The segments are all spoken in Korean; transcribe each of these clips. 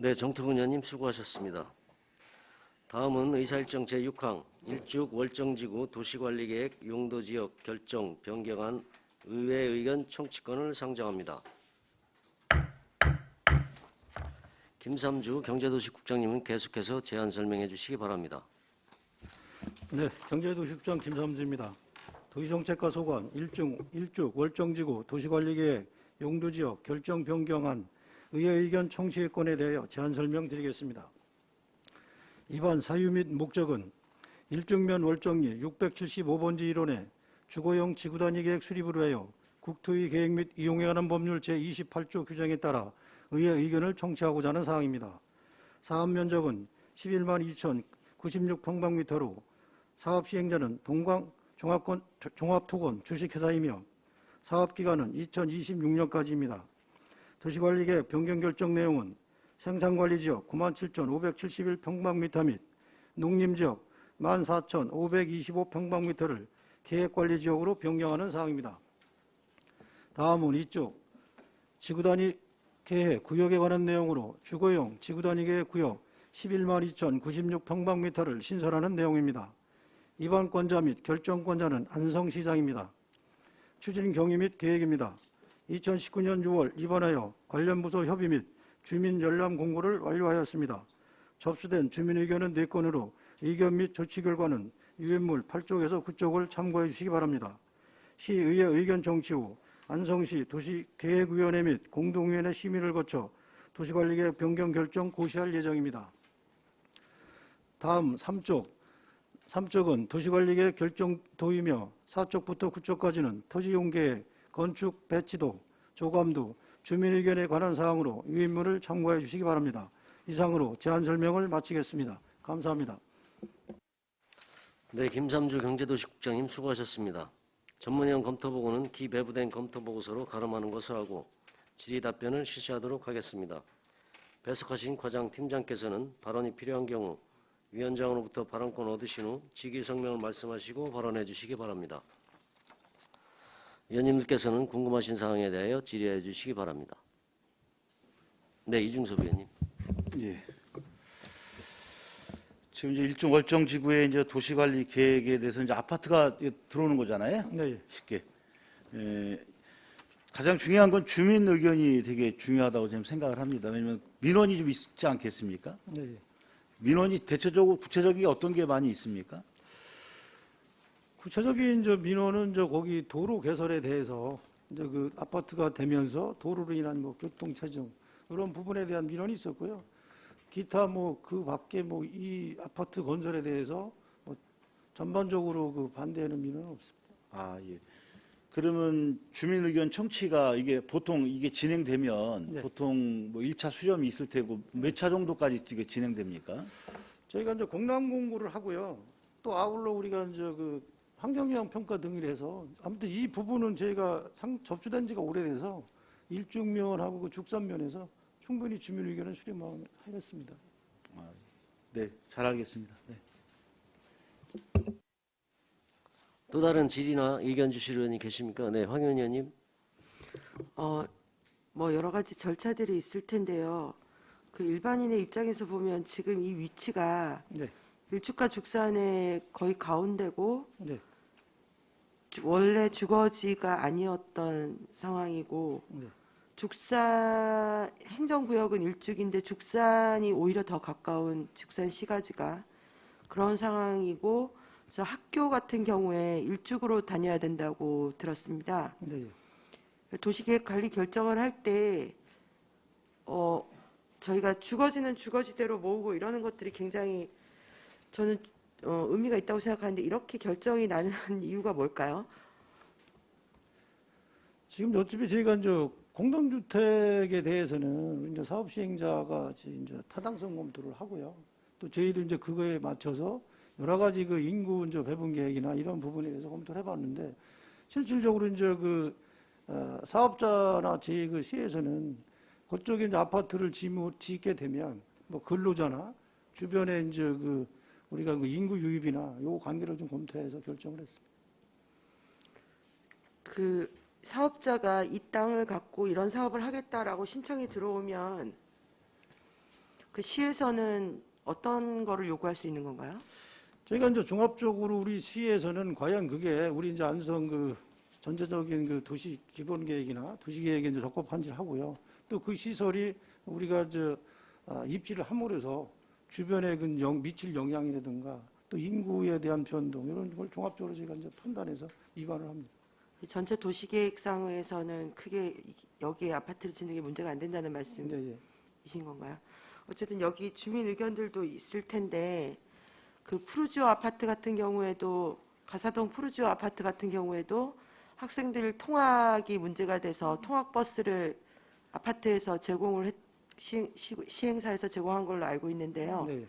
네, 정태근 의원님 수고하셨습니다. 다음은 의사일정 제6항 일죽 월정지구 도시관리계획 용도지역 결정 변경안 의회 의견 청취권을 상정합니다. 김삼주 경제도시국장님은 계속해서 제안 설명해 주시기 바랍니다. 네, 경제도시국장 김삼주입니다. 도시정책과 소관 일죽 월정지구 도시관리계획 용도지역 결정 변경안 의회 의견 청취권에 대하여 제안 설명드리겠습니다. 이번 사유 및 목적은 일죽면 월정리 675번지 1원의 주거용 지구단위 계획 수립을 위하여 국토의 계획 및 이용에 관한 법률 제28조 규정에 따라 의회 의견을 청취하고자 하는 사항입니다. 사업 면적은 11만 2,096평방미터로 사업 시행자는 동광 종합토건 주식회사이며 사업기간은 2026년까지입니다. 도시관리계획 변경 결정 내용은 생산관리지역 97,571평방미터 및 농림지역 14,525평방미터를 계획관리지역으로 변경하는 사항입니다. 다음은 이쪽 지구단위 계획 구역에 관한 내용으로 주거용 지구단위 계획 구역 11만 2,096평방미터를 신설하는 내용입니다. 입안권자 및 결정권자는 안성시장입니다. 추진 경위 및 계획입니다. 2019년 6월 입안하여 관련 부서 협의 및 주민 열람 공고를 완료하였습니다. 접수된 주민 의견은 4건으로 의견 및 조치 결과는 유엔물 8쪽에서 9쪽을 참고해 주시기 바랍니다. 시의회 의견 청취 후 안성시 도시계획위원회 및 공동위원회 심의를 거쳐 도시관리계획 변경 결정 고시할 예정입니다. 다음 3쪽은 도시관리계획 결정 도의며 4쪽부터 9쪽까지는 토지용계획, 건축 배치도, 조감도, 주민의견에 관한 사항으로 유인물을 참고해 주시기 바랍니다. 이상으로 제안 설명을 마치겠습니다. 감사합니다. 네, 김삼주 경제도시국장님 수고하셨습니다. 전문위원 검토보고는 기배부된 검토보고서로 가름하는 것을 하고 질의 답변을 실시하도록 하겠습니다. 배석하신 과장팀장께서는 발언이 필요한 경우 위원장으로부터 발언권 얻으신 후 직위성명을 말씀하시고 발언해 주시기 바랍니다. 위원님들께서는 궁금하신 사항에 대하여 질의해 주시기 바랍니다. 네, 이중섭 위원님. 예. 지금 이제 일종 월정 지구의 이제 도시관리 계획에 대해서 이제 아파트가 들어오는 거잖아요. 네. 쉽게. 가장 중요한 건 주민 의견이 되게 중요하다고 저는 생각을 합니다. 왜냐하면 민원이 좀 있지 않겠습니까? 네. 민원이 대체적으로 구체적인 게 어떤 게 많이 있습니까? 구체적인 민원은 거기 도로 개설에 대해서 그 아파트가 되면서 도로로 인한 교통 체증 이런 부분에 대한 민원이 있었고요. 기타 그 밖에 이 아파트 건설에 대해서 전반적으로 그 반대하는 민원은 없습니다. 아, 예. 그러면 주민 의견 청취가 이게 보통 이게 진행되면 네. 보통 1차 수렴이 있을 테고 몇 차 정도까지 이게 진행됩니까? 저희가 공람 공고를 하고요. 또 아울러 우리가 그 환경영향 평가 등을 해서 아무튼 이 부분은 저희가 접수된 지가 오래돼서 일중면하고 그 죽산면에서 충분히 주민 의견을 수렴하였습니다. 네, 잘하겠습니다. 네. 또 다른 질의나 의견 주실 의원이 계십니까? 네, 황 의원님. 여러 가지 절차들이 있을 텐데요. 그 일반인의 입장에서 보면 지금 이 위치가 네. 일축과 죽산의 거의 가운데고 네. 원래 주거지가 아니었던 상황이고 네. 죽산 행정구역은 일축인데 죽산이 오히려 더 가까운 죽산 시가지가 그런 상황이고 그래서 학교 같은 경우에 일축으로 다녀야 된다고 들었습니다. 네. 도시계획 관리 결정을 할 때 저희가 주거지는 주거지대로 모으고 이러는 것들이 굉장히 저는 의미가 있다고 생각하는데 이렇게 결정이 나는 이유가 뭘까요? 지금 어차피 저희가 공동주택에 대해서는 이제 사업 시행자가 이제 타당성 검토를 하고요. 또 저희도 이제 그거에 맞춰서 여러 가지 그 인구 배분 계획이나 이런 부분에 대해서 검토를 해봤는데 실질적으로 이제 사업자나 저희 그 시에서는 그쪽에 이제 아파트를 짓게 되면 근로자나 주변에 이제 우리가 인구 유입이나 요 관계를 좀 검토해서 결정을 했습니다. 그 사업자가 이 땅을 갖고 이런 사업을 하겠다라고 신청이 들어오면 그 시에서는 어떤 거를 요구할 수 있는 건가요? 저희가 이제 종합적으로 우리 시에서는 과연 그게 우리 이제 안성 그 전체적인 그 도시 기본 계획이나 도시 계획에 이제 적합한지 하고요. 또 그 시설이 우리가 입지를 함으로써 주변에 그 미칠 영향이라든가 또 인구에 대한 변동 이런 걸 종합적으로 저희가 이제 판단해서 입안을 합니다. 전체 도시계획상에서는 크게 여기에 아파트를 짓는 게 문제가 안 된다는 말씀이신 네, 예. 건가요? 어쨌든 여기 주민 의견들도 있을 텐데 그 푸르지오 아파트 같은 경우에도 가사동 푸르지오 아파트 같은 경우에도 학생들 통학이 문제가 돼서 통학버스를 아파트에서 시행사에서 제공한 걸로 알고 있는데요. 네.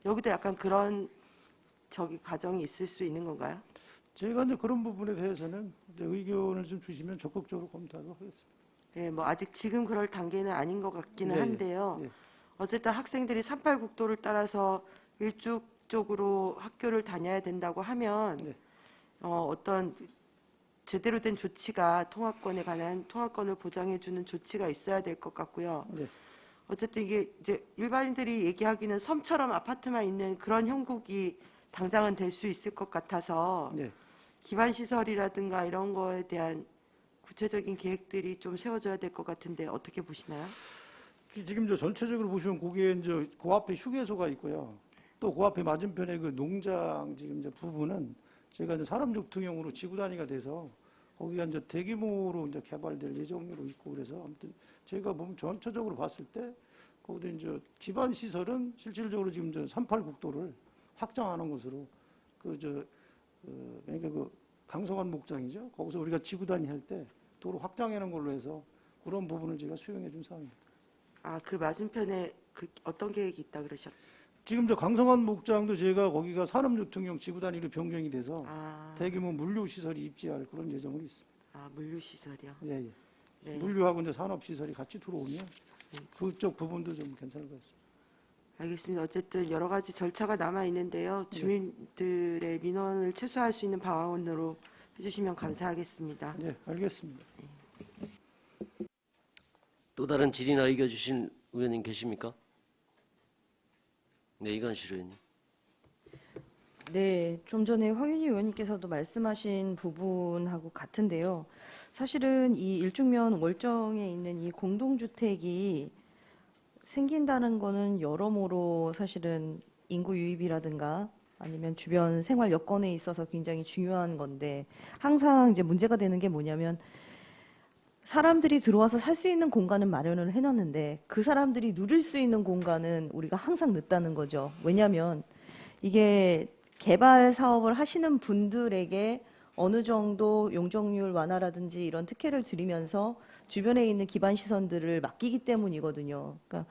여기도 약간 그런 가정이 있을 수 있는 건가요? 저희가 이제 그런 부분에 대해서는 이제 의견을 좀 주시면 적극적으로 검토하도록 하겠습니다. 네, 뭐 아직 지금 그럴 단계는 아닌 것 같기는 네, 한데요. 네. 어쨌든 학생들이 38국도를 따라서 일축적으로 학교를 다녀야 된다고 하면 네. 어떤 제대로 된 조치가 통학권에 관한 통학권을 보장해주는 조치가 있어야 될 것 같고요. 네. 어쨌든 이게 이제 일반인들이 얘기하기는 섬처럼 아파트만 있는 그런 형국이 당장은 될 수 있을 것 같아서 네. 기반 시설이라든가 이런 거에 대한 구체적인 계획들이 좀 세워져야 될 것 같은데 어떻게 보시나요? 지금 전체적으로 보시면 거기에 이제 그 앞에 휴게소가 있고요. 또 그 앞에 맞은편에 그 농장 지금 이제 부분은 저희가 이제 산업적 특용으로 지구 단위가 돼서 거기가 이제 대규모로 이제 개발될 예정으로 있고 그래서 아무튼 저희가 보면 전체적으로 봤을 때 거기도 이제 기반 시설은 실질적으로 지금 이제 38국도를 확장하는 것으로 그러니까 그 강성환 목장이죠. 거기서 우리가 지구 단위 할 때 도로 확장하는 걸로 해서 그런 부분을 제가 수용해 준 사항입니다. 아, 그 맞은편에 그 어떤 계획이 있다 그러셨? 지금 저 강성환 목장도 제가 거기가 산업유통용 지구 단위로 변경이 돼서 아, 대규모 물류 시설이 입지할 그런 예정이 있습니다. 아 물류 시설이요. 예, 예. 네, 물류하고 이제 산업 시설이 같이 들어오면 그쪽 부분도 좀 괜찮을 것 같습니다. 알겠습니다. 어쨌든 여러 가지 절차가 남아 있는데요. 주민들의 민원을 최소화할 수 있는 방안으로 해주시면 감사하겠습니다. 네, 알겠습니다. 또 다른 질의나 의견 주신 의원님 계십니까? 네, 이관실 의원님. 네, 좀 전에 황윤희 의원님께서도 말씀하신 부분하고 같은데요. 사실은 이 일중면 월정에 있는 이 공동주택이 생긴다는 거는 여러모로 사실은 인구 유입이라든가 아니면 주변 생활 여건에 있어서 굉장히 중요한 건데 항상 이제 문제가 되는 게 뭐냐면 사람들이 들어와서 살 수 있는 공간은 마련을 해놨는데 그 사람들이 누릴 수 있는 공간은 우리가 항상 늦다는 거죠. 왜냐하면 이게 개발 사업을 하시는 분들에게 어느 정도 용적률 완화라든지 이런 특혜를 드리면서 주변에 있는 기반 시설들을 맡기기 때문이거든요. 그러니까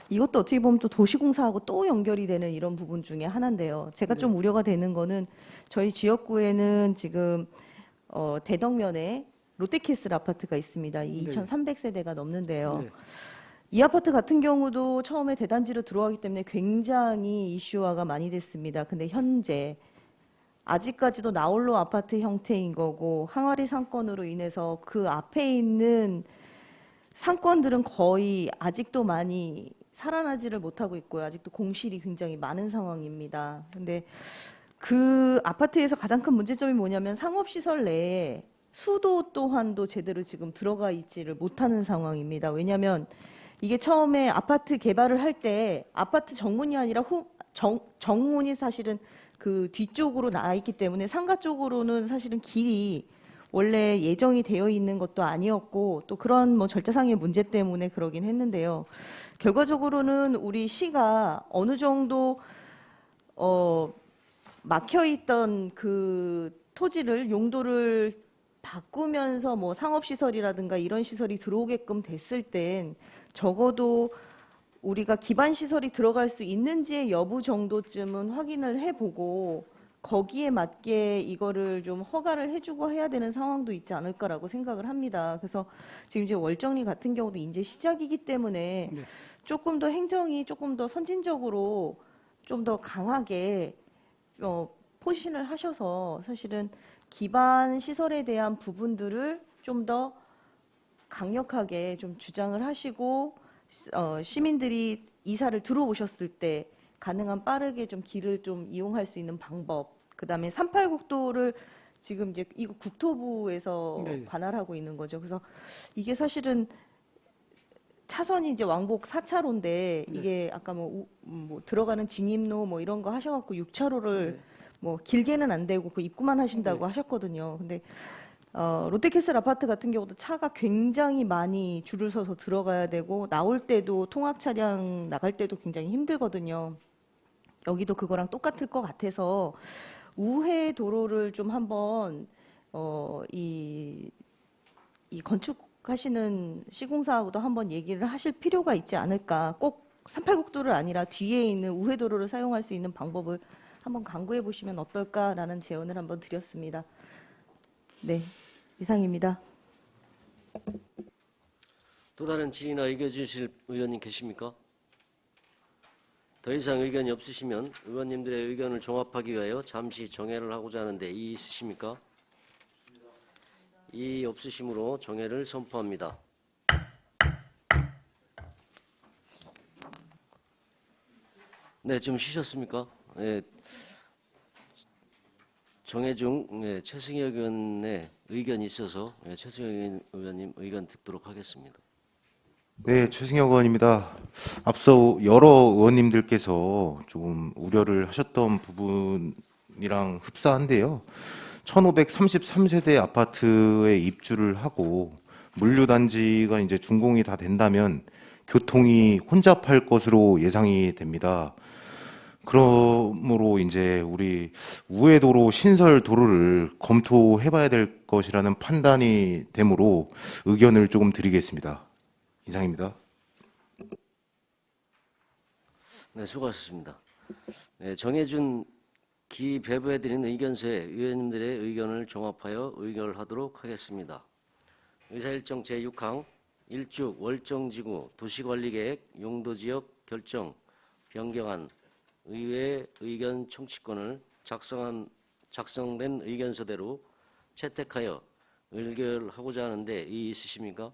이것도 어떻게 보면 또 도시공사하고 또 연결이 되는 이런 부분 중에 하나인데요. 제가 좀 우려가 되는 거는 저희 지역구에는 지금 대덕면에 롯데캐슬 아파트가 있습니다. 이 2,300세대가 넘는데요. 네. 이 아파트 같은 경우도 처음에 대단지로 들어가기 때문에 굉장히 이슈화가 많이 됐습니다. 근데 현재 아직까지도 나홀로 아파트 형태인 거고 항아리 상권으로 인해서 그 앞에 있는 상권들은 거의 아직도 많이 살아나지를 못하고 있고요. 아직도 공실이 굉장히 많은 상황입니다. 근데 그 아파트에서 가장 큰 문제점이 뭐냐면 상업시설 내에 수도 또한도 제대로 지금 들어가 있지를 못하는 상황입니다. 왜냐하면 이게 처음에 아파트 개발을 할 때 아파트 정문이 아니라 정문이 사실은 그 뒤쪽으로 나와 있기 때문에 상가 쪽으로는 사실은 길이 원래 예정이 되어 있는 것도 아니었고 또 그런 뭐 절차상의 문제 때문에 그러긴 했는데요. 결과적으로는 우리 시가 어느 정도 막혀 있던 그 토지를 용도를 바꾸면서 뭐 상업시설이라든가 이런 시설이 들어오게끔 됐을 땐 적어도 우리가 기반 시설이 들어갈 수 있는지의 여부 정도쯤은 확인을 해보고 거기에 맞게 이거를 좀 허가를 해주고 해야 되는 상황도 있지 않을까라고 생각을 합니다. 그래서 지금 이제 월정리 같은 경우도 이제 시작이기 때문에 네. 조금 더 행정이 조금 더 선진적으로 좀 더 강하게 포진을 하셔서 사실은 기반 시설에 대한 부분들을 좀 더 강력하게 좀 주장을 하시고 시민들이 이사를 들어오셨을 때 가능한 빠르게 좀 길을 좀 이용할 수 있는 방법, 그다음에 38국도를 지금 이제 이거 국토부에서 네. 관할하고 있는 거죠. 그래서 이게 사실은 차선이 이제 왕복 4차로인데 이게 아까 뭐 들어가는 진입로 뭐 이런 거 하셔갖고 6차로를 뭐 길게는 안 되고 그 입구만 하신다고 하셨거든요. 근데 롯데캐슬 아파트 같은 경우도 차가 굉장히 많이 줄을 서서 들어가야 되고 나올 때도 통학 차량 나갈 때도 굉장히 힘들거든요. 여기도 그거랑 똑같을 것 같아서 우회 도로를 좀 한번 이 건축하시는 시공사하고도 한번 얘기를 하실 필요가 있지 않을까. 꼭 38국도를 아니라 뒤에 있는 우회 도로를 사용할 수 있는 방법을 한번 강구해 보시면 어떨까라는 제언을 한번 드렸습니다. 네, 이상입니다. 또 다른 질의나 의견 주실 의원님 계십니까? 더 이상 의견이 없으시면 의원님들의 의견을 종합하기 위하여 잠시 정회를 하고자 하는데 이의 있으십니까? 이의 없으시므로 정회를 선포합니다. 네, 좀 쉬셨습니까? 네, 정회 중 최승혁 의원의 의견이 있어서 최승혁 의원님 의견 듣도록 하겠습니다. 네, 최승혁 의원입니다. 앞서 여러 의원님들께서 조금 우려를 하셨던 부분이랑 흡사한데요. 1533세대 아파트에 입주를 하고 물류단지가 이제 준공이 다 된다면 교통이 혼잡할 것으로 예상이 됩니다. 그러므로 이제 우리 우회도로 신설 도로를 검토해봐야 될 것이라는 판단이 되므로 의견을 조금 드리겠습니다. 이상입니다. 네, 수고하셨습니다. 네, 정해준 기 배부해드린 의견서에 의원님들의 의견을 종합하여 의결하도록 하겠습니다. 의사일정 제6항 일축 월정지구 도시관리계획 용도지역 결정 변경안 의회 의견 청취권을 작성된 의견서대로 채택하여 의결하고자 하는데 이의 있으십니까?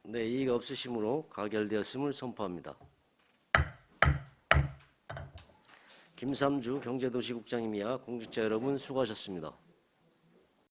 네, 이의가 없으시므로 가결되었음을 선포합니다. 김삼주 경제도시국장님이야 공직자 여러분 수고하셨습니다.